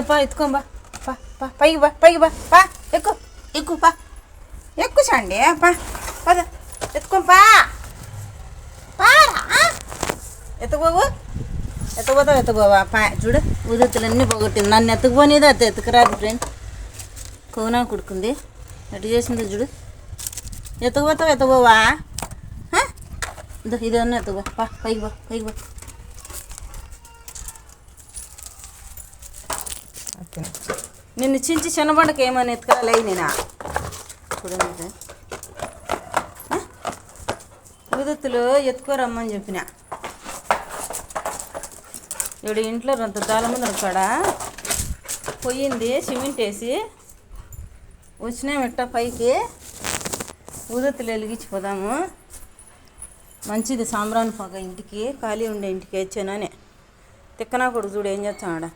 పా ఎత్తుకోబా, పా పా పైకి బా, పైకి బా, పా ఎక్కు ఎక్కు, పా ఎక్కు చండి, పా పద ఎత్తుకోపా, పారా ఎత్తుకోవు, ఎత్తుకుపోతావు ఎత్తుకోవా, పా చూడు ఉదత్తులన్నీ పోగొట్టింది. నన్ను ఎత్తుకుపోనేది అత్త ఎత్తుకురాదు ఫ్రెండ్. కోనా కుడుకుంది ఎటు చేసిందో చూడు. ఎత్తుకుపోతావు ఎత్తుకోవా, ఇదన్నా ఎత్తుకో, పా పైకి బా, పైకి బా. నిన్ను చించి చిన్నబండకి ఏమని ఎత్తుకలే నేనా చూడండి. ఉదత్తులు ఎత్తుకోరమ్మని చెప్పిన. ఇప్పుడు ఇంట్లో అంత చాలా మంది కాడ పోయింది సిమెంట్ వేసి వచ్చినామిట్ట పైకి. ఉదత్తులు వెలిగించిపోదాము, మంచిది సాంబ్రాణి పొగ ఇంటికి, ఖాళీ ఉండే ఇంటికి వచ్చానని. తిక్కనా కొడుకు చూడు ఏం చేస్తాం ఆడ.